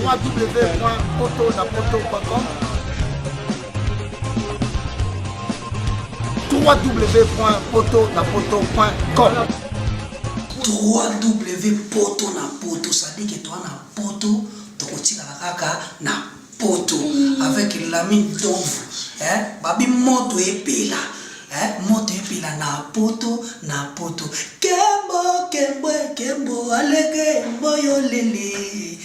www.potonapoto.com www.potonapoto.com www.potonapoto, ça dit que toi na poto tokotika kaka na poto avec la mine d'ombre babi moto epela moto epela na poto kembo alege mboyo lele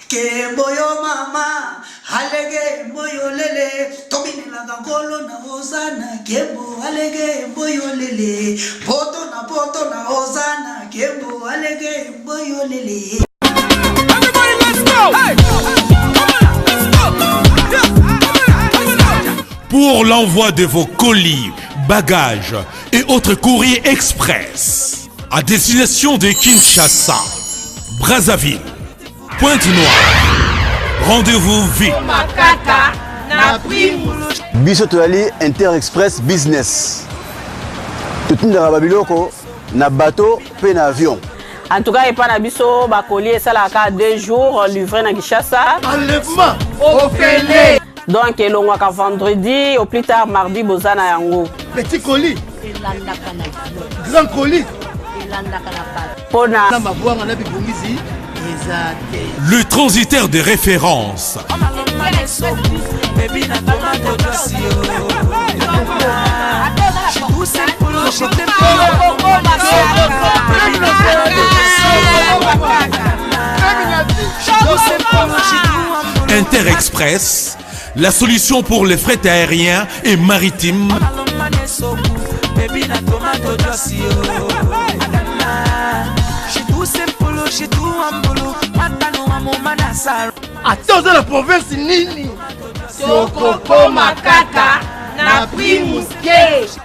kembo yo mama alege mboyo lele tobinela ngolo na ozana kembo alege mboyo lele poto na ozana kembo alege mboyo lele. Everybody let's go! Hey! Pour l'envoi de vos colis, bagages et autres courriers express à destination de Kinshasa, Brazzaville, Pointe-Noire, rendez-vous vite. Biso toali Inter Express Business. Tout le monde babiloko na bateau pe na avion. En tout cas, il n'y a pas de bakolier, ça la 2 jours livré à Kinshasa. Enlèvement au Félé. Donc, il y a vendredi, au plus tard mardi, Bozana Yango. Petit colis, grand colis. Le transitaire de référence. Inter Express, la solution pour les frais aériens et maritimes. Attends la province nini.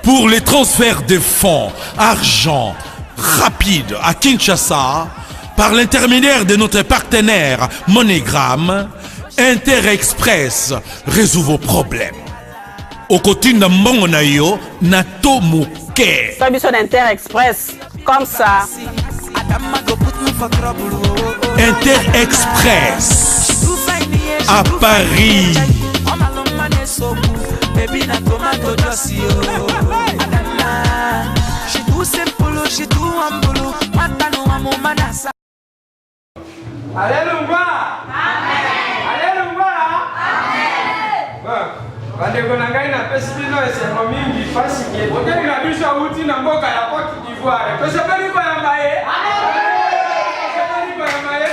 Pour les transferts de fonds, argent rapide à Kinshasa, par l'intermédiaire de notre partenaire MoneyGram, Inter Express résout vos problèmes. Au côté de Mbongonayo, Nato Mouké. Solution d'Inter Express, comme ça. Inter Express à Paris. Alléluia. Alléluia. Bandeko na ngai na pesi bino esengo mingi fasi ke botengi na biso awuti na mboka ya Côte d'Ivoire tosepeli koyamba ye tosepeli koyamba ye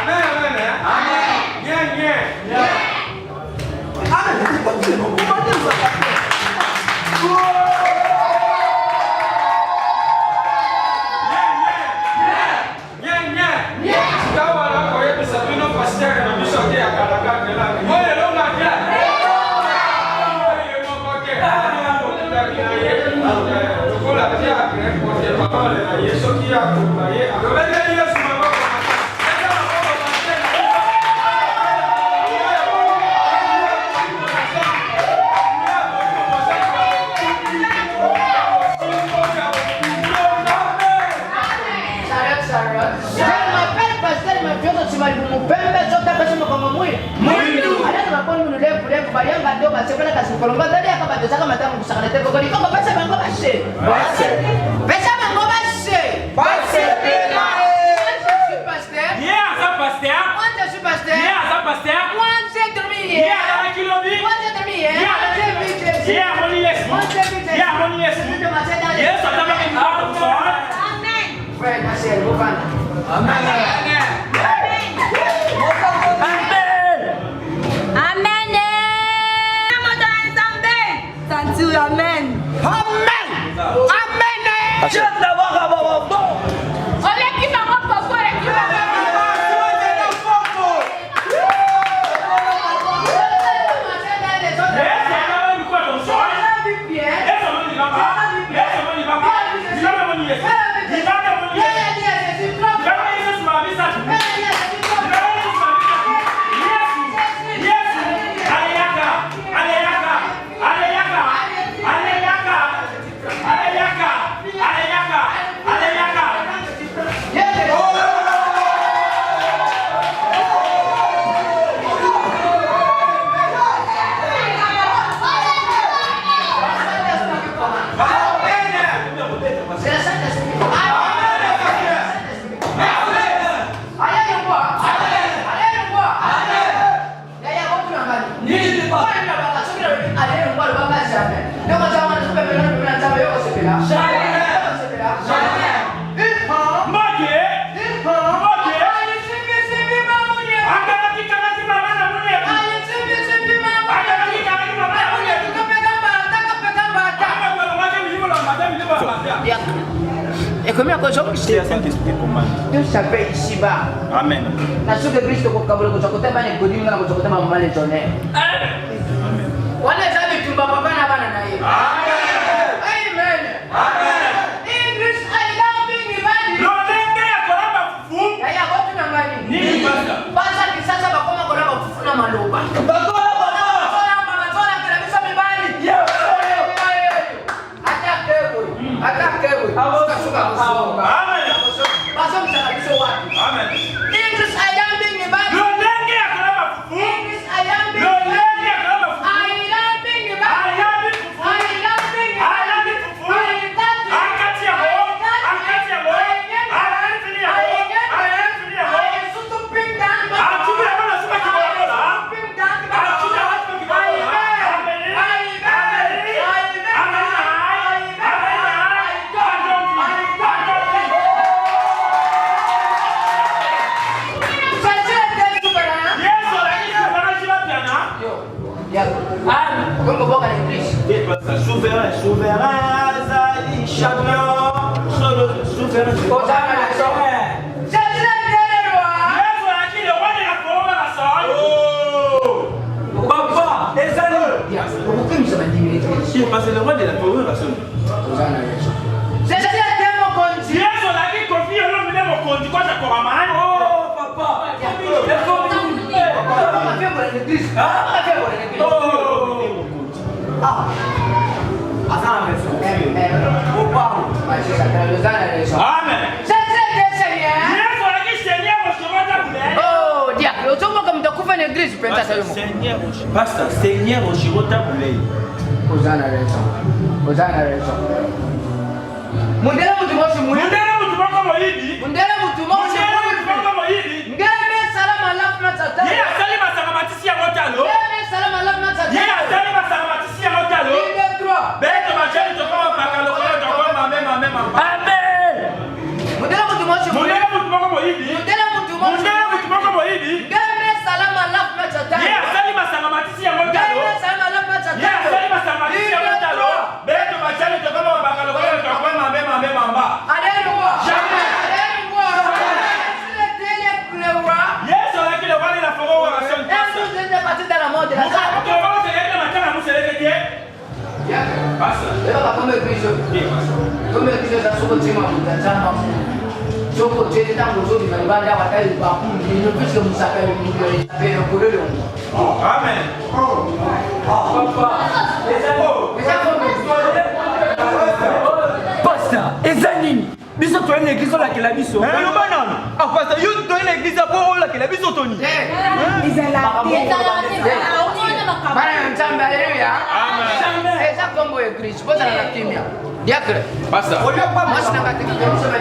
amen amen amen bien bien Aleyaka. Et combien de choses C'est à Saint-Esprit commande. Tout s'appelle ici-bas. Amen. La soupe de Christ au Kabul, au côté de Mané Godin, au côté de Maman Létonnaire. Amen. On est jamais tout papa n'a pas naïe. Amen. English, I love being invited. Non, n'engage pas fou. Yaya, what do you mean? Ni basta. Basta kisasa bakoma kona bakufuna maloba. Souverain, Zali, champion, souverain. Papa, et Zali. Pourquoi nous sommes diminués? Parce que le roi de la pauvre raison. C'est ça, c'est mon compte. Yes, on a dit qu'on vit au nom de mon compte. Quoi, ça corps à oh, papa. Amen. Oh, diable, tu vois comme tu coupes une église, Seigneur, basta, Seigneur, au Girota Boulay. Osana raison. Osana raison. Mundela mutumoshi mwe. Mundela mutumoko moyidi. Mundela mutumoshi mwe. Mundela mutumoko moyidi. Ngeme salama lafu na tata. Yeye asali masakamatisi ya motalo. Ngeme salama lafu na tata. Yeye asali masakamatisi ya motalo. Inde droit. Beto macheli tokoma bakalo koyo tokoma mema. Amen. Mundela mutumoshi mwe. Mundela mutumoko moyidi. Mundela mutumoshi. Mundela mutumoko moyidi. Ngeme salama lafu na tata. Yeye asali masakamatisi ya motalo. Ngeme salama lafu na tata. Yeye asali masakamatisi ya motalo. Beto macheli tokoma bakalo koyo tokoma mema. Alléluia. Jamais. Alléluia. Yes, on a qui le roi de la forêt ou la seule Est-ce que vous êtes parti dans la mort de la salle? Biso to une église la kela biso. Yo banana. Ah pasteur, yo to une église pour la kela biso Tony. Bana nzambe haleluya. Amen. Eza kombo ya Kristo. Bota na kimya. Diakre. Pasteur. Mwasi na katika kanisa la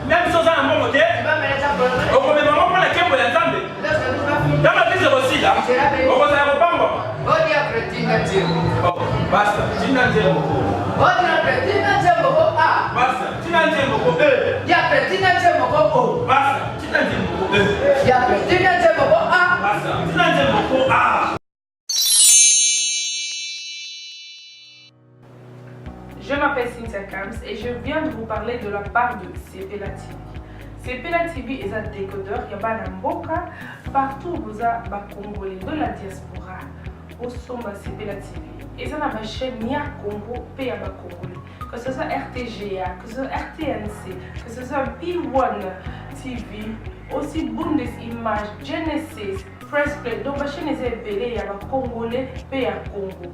même sans un bon modèle, on peut même prendre la kembo ya Nzambe. Dans la vie aussi là, on va aller au Pamba. Basta, tina nzembo. Basta, tina nzembo ko e. Basta, tina nzembo ko e. Basta, tina nzembo ko a. Je m'appelle Cynthia Kams et je viens de vous parler de la part de Sepela TV. Sepela TV est un décodeur qui a Mboka partout où vous avez Congolais de la diaspora. Au sommet Sepela TV. Et ça ma chaîne Nia Congo P à Congolais. Que ce soit RTGA, que ce soit RTNC, que ce soit P1 TV, aussi Bundesimage, Genesis, Press Play. Donc ma chaîne est appelée à Congolais P à Congo.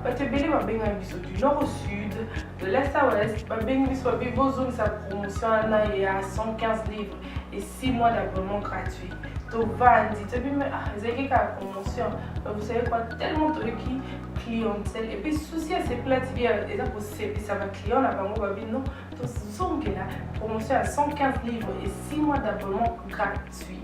Batebele va benga biso du nord au sud, de l'est à l'ouest, va benga biso va besoin sa promotion à 115 livres et 6 mois d'abonnement gratuit. To vandi, tu dis mais ah, c'est qui a promotion. Vous savez quoi, tellement de qui clientèle et puis souci à ces plats TV et ça va client là bango babino donc zongela promotion à 115 livres et 6 mois d'abonnement gratuit.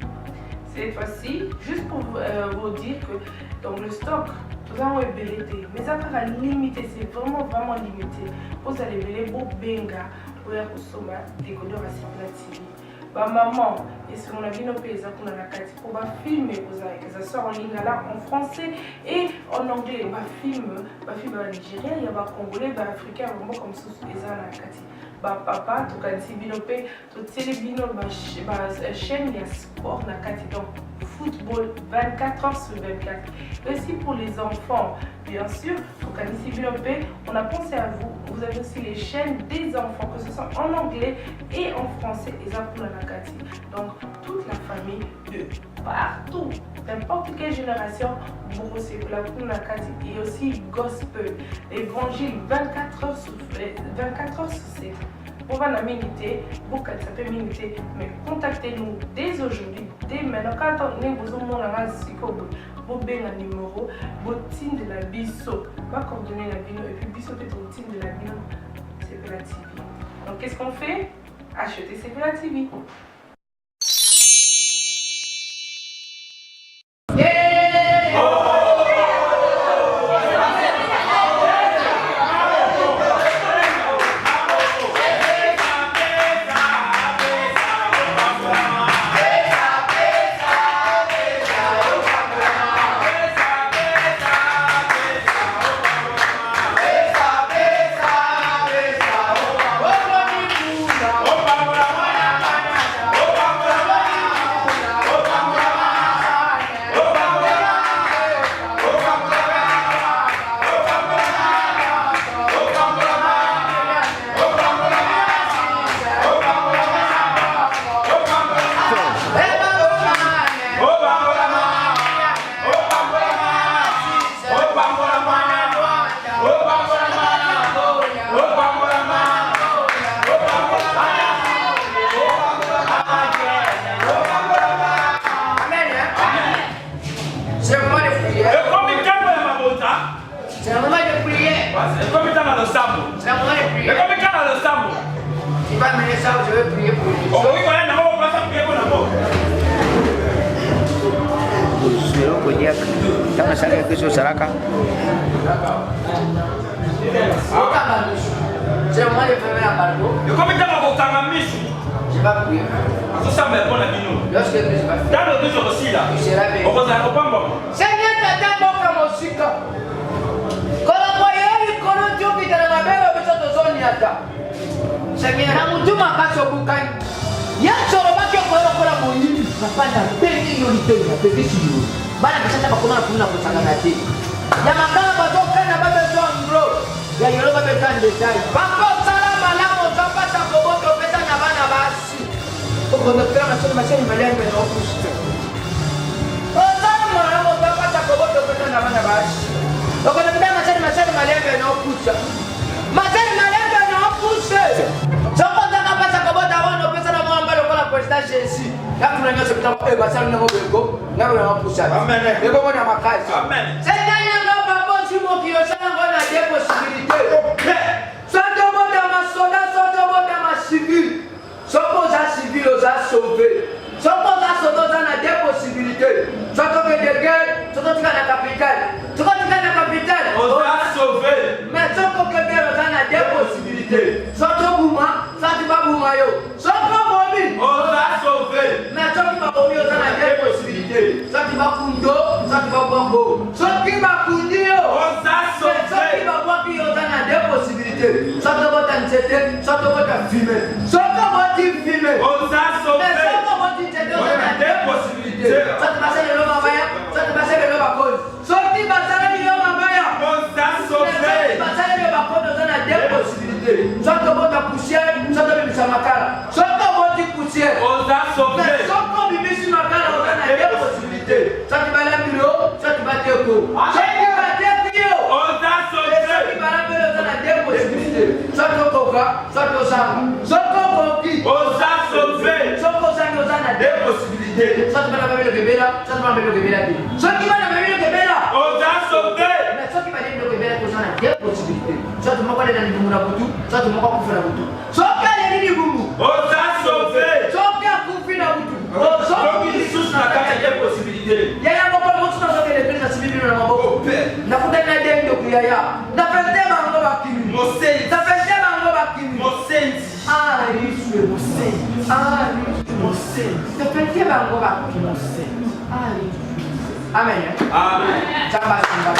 Cette fois-ci, juste pour vous dire que donc le stock, tout ça est belleté, mais ça va limiter, c'est vraiment limité. Vous allez belleter pour benga, pour y consommer des couleurs à Sepela TV. Bah maman, et si on a vu nos pays, ça qu'on a la carte pour filmer, ça sort en ligne là en français et en anglais. Bah film en Nigeria, il y a des Congolais, des Africains, vraiment comme ça, ils ont la carte. Bah papa, tout cas si binope, tout télébino, chaîne il y a sport la carte donc football 24 heures sur 24. Aussi pour les enfants, bien sûr, tout cas si binope, on a pensé à vous. Vous avez aussi les chaînes des enfants, que ce soit en anglais et en français, et ça pour la carte. Donc toute la famille de partout, n'importe quelle génération, vous recevez la carte et aussi gospel, évangile 24 heures sur 7. Pour la minute, beaucoup ça peut minute, mais contactez-nous dès aujourd'hui, dès maintenant. Quand on est besoin de vous avez un numéro, vous team de la biso, pas coordonner la bino, et puis biso peut être au team de la bino, Sepela TV. Donc qu'est-ce qu'on fait? Acheter Sepela TV. C'est le moment de fermer la barbe. Et combien de temps on va vous Je vais prier. Ça semble bon à nous. Lorsque tu vas faire. Dans le deux jours aussi là. Tu seras béni. On va aller au Bamba. Seigneur, tata boka mosika. Kola moyo ni kono joki tana mabelo biso to zoni ata. Seigneur, na mutuma kaso bukani. Ya choro bakyo kola moyini. Napanda bengi yo litenda pekisi yo. Bana kisha bakoma kuna kusangana ti. Ya makala bazoka na babe zo ngro. Ya yoro babe kan detai. Bako sala malamo zapata koboto pesa na bana basi. Kokondo pera masoni masoni malembe no kusta. Ozama malamo zapata koboto pesa na bana basi. Kokondo pera masoni malembe no kusta. Masoni malembe no kusta. Sokondo kapata koboto abono pesa na mwamba lokola kwesta Jésus. Yakuna nyoso bitamo e basali na mobego. Ngabo na kusta. Amen. Eko mona makazi. Amen. Seigneur no babo simo kiyosana ngona de possibilité. Soto boda masoda, soto boda civil. Soto za civil oza sauvé. Soto za soto za na des possibilités. Soto que de guerre, soto tika na capitale. Soto tika na capitale. Oza sauvé. Mais soto que guerre oza na des possibilités. Soto buma, soto ba buma yo. Soto bomi. Oza sauvé. Mais soto ba bomi oza na des possibilités. Soto ba kundo, soto ba bongo. Soto ba kundio. Oza sauvé. Soto ba boki oza na des possibilités. Soto bota nzete, soto bota fumer. Soto boti fumer. Oza sauvé. Mais soto boti nzete oza na des possibilités. Soto basa le loma baya, soto basa le loma cause. Soto basa le loma baya. Oza sauvé. Soto basa le loma cause oza na des possibilités. Soto bota poussière, soto bimisa makala. Soto boti poussière. Oza sauvé. Mais soto bimisi makala oza na des possibilités. Soto bala milo, soto bate ko. Soto bate kio. Oza sauvé. Soto bala milo oza na des possibilités. Soto koka, soto sanga. Soto koki. Oza sauvé. Soto sanga oza na des possibilités. Soto bala milo kebela, soto bala milo kebela. Soto bala milo kebela. Oza sauvé. Mais soto bala milo kebela. soit tu m'as dans le Boutou, soit tu m'as pas fait la Boutou. Soit qu'elle est Boubou. Oh, ça sauvé. Soit qu'elle a fait la Boutou. Donc, il sous la carte, il y a possibilité. Il y a un moment où tu as fait les prises à civil dans la Mabo. N'a pas été un de Kuyaya. N'a pas été un homme à Kimi. Mosé. N'a pas été un homme à Kimi. Mosé. Ah, il est Mosé. Ah, il est Mosé. N'a pas été un homme à Kimi. Mosé. Ah, il est Amen. Amen. Jamba Simba.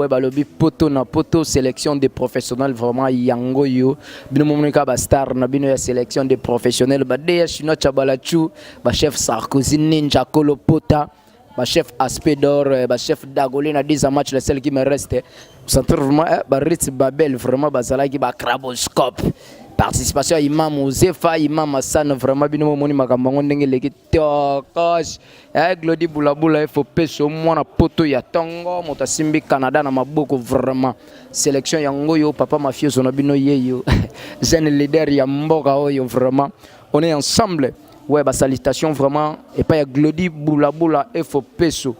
Balobi poto na poto sélection des professionnels vraiment yango yo bino monika ba star na bino ya sélection des professionnels ba de chino chabalachu ba chef Sarkozy Ninja Kolopota ba chef Aspedor ba chef Dagolé na 10 matchs le seul qui me reste centre vraiment ba Ritz Babel vraiment ba zalaki ba Craboscope participation Imam Ozefa Imam Hassan vraiment bino moni makambo ndenge leki tokosh Glody Boulabula il faut peso mwana poto ya tongo motasimbi Canada na maboko vraiment sélection yango yo papa mafioso na bino yeyo jeune leader ya mboka oyo vraiment on est ensemble ouais ba salutation vraiment et pas ya Glody Boulabula il faut peso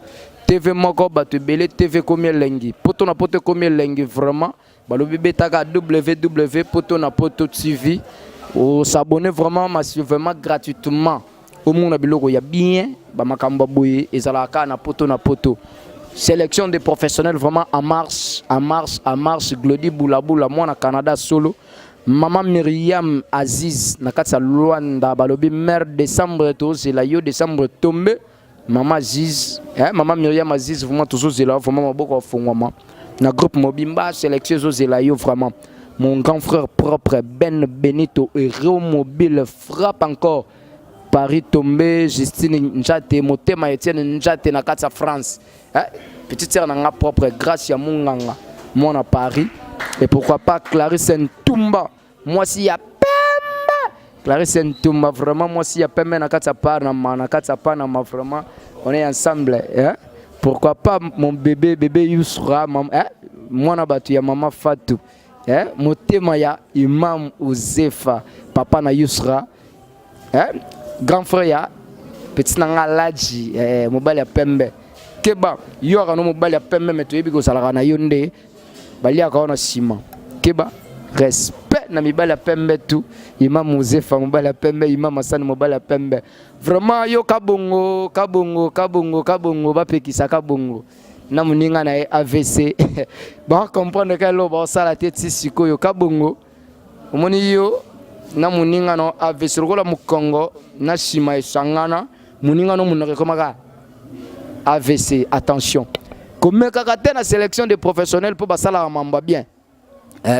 TV moko batu belé TV combien lengi poto na poto combien lengi vraiment balobi betaka www.poto TV ou s'abonner vraiment massivement gratuitement au monde biloko ya bien ba makamba boye ezalaka na poto sélection des professionnels vraiment en marche Glody Boulabula moi na Canada solo maman Myriam Aziz na katsa Luanda balobi mère décembre to c'est la yo décembre tombé maman Aziz maman Myriam Aziz vraiment toujours c'est là vraiment beaucoup fongwama na groupe Mobimba sélection Zelayo vraiment mon grand frère propre Ben Benito Héros Mobile frappe encore Paris tombé Justine Njate Motema Etienne Njate na katsa France petite sœur na propre grâce ya munganga moi na Paris et pourquoi pas Clarisse Ntumba moi si ya Pemba Clarisse Ntumba vraiment moi si ya Pemba na katsa pa na ma vraiment on est ensemble pourquoi pas mon bébé Yousra moi na batu ya maman Fatou motema ya Imam Ozefa papa na Yousra grand frère ya petit nanga Ladji mobali ya Pembe keba yo kana mobali ya Pembe meto yebi ko salaka na yonde bali aka na sima keba respect na mibali ya Pembe tu Imam Ozefa mobali ya Pembe Imam Hassan mobali ya Pembe vraiment yo kabongo ba pekisa kabongo na muninga na AVC ba comprendre que lo ba sala tete sikoyo kabongo omoni yo na muninga no AVC rokola mu Congo na shima esangana muninga no munake komaka AVC attention comme kakate na sélection des professionnels pour basala mamba bien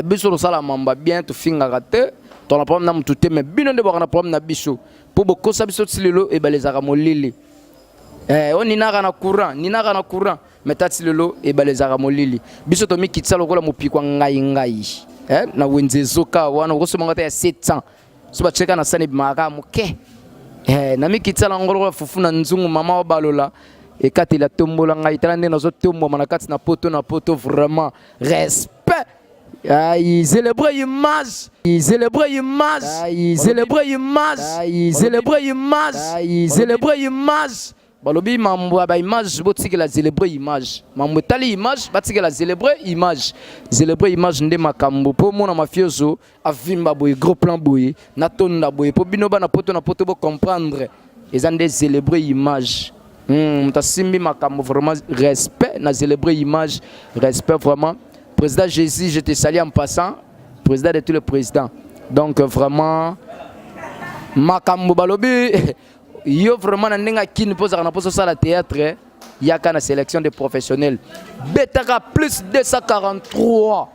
biso lo sala mamba bien to finga kate ton problème na mututé mais bino de ba na problème na biso pour boko sa biso tsilelo e balezaka molili on ninaka na courant metati lelo e balezaka molili biso to mi kitsa lokola mopikwa ngai na wenzezoka wana ko mangata ya 700 so ba cheka na sane bimaka muke na mi kitsa la ngolo fufu na nzungu mama balola e katela tombola ngai tala ndena zo tombo manakati na poto vraiment respect célébrer image balobi mambo ba image botiki la célébrer image mambo tali image batiki la célébrer image nde makambo po mona mafioso avimba boy gros plan boy na tonda boy po bino bana poto na poto bo comprendre ezande célébrer image mtasimbi makambo vraiment respect na célébrer image respect vraiment président Jésus je te salue en passant président de tous les présidents donc vraiment makambo balobi yo vraiment na ndenga kini poza na poso sala théâtre yaka na sélection des professionnels betaka plus 243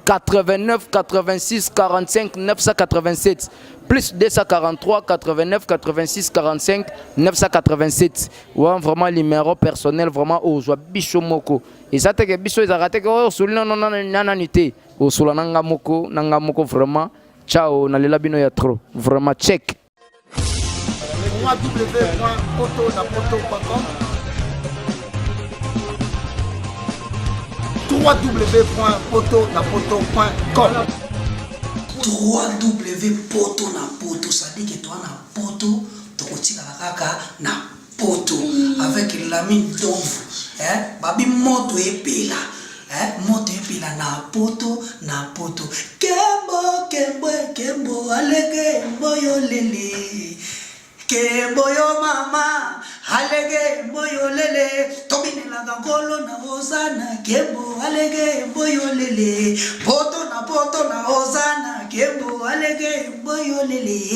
89 86 45 987 plus 243 89 86 45 987 ouais vraiment numéro personnel vraiment ozwa biso moko ezate ke biso ezakate ko sulina nana nité osula nanga moko vraiment ciao na lela bino ya trop vraiment check www.poto.com www.potonapoto.com www.potonapoto, ça dit que toi na poto tokotika kaka na poto avec l'ami d'ombre, babi moto epela, moto epela na poto kembo alege mboyo lele, kembo yo mama alege mboyo lele, tobine la gangolo na ozana kembo alege mboyo lele, poto na ozana kembo alege mboyo lele.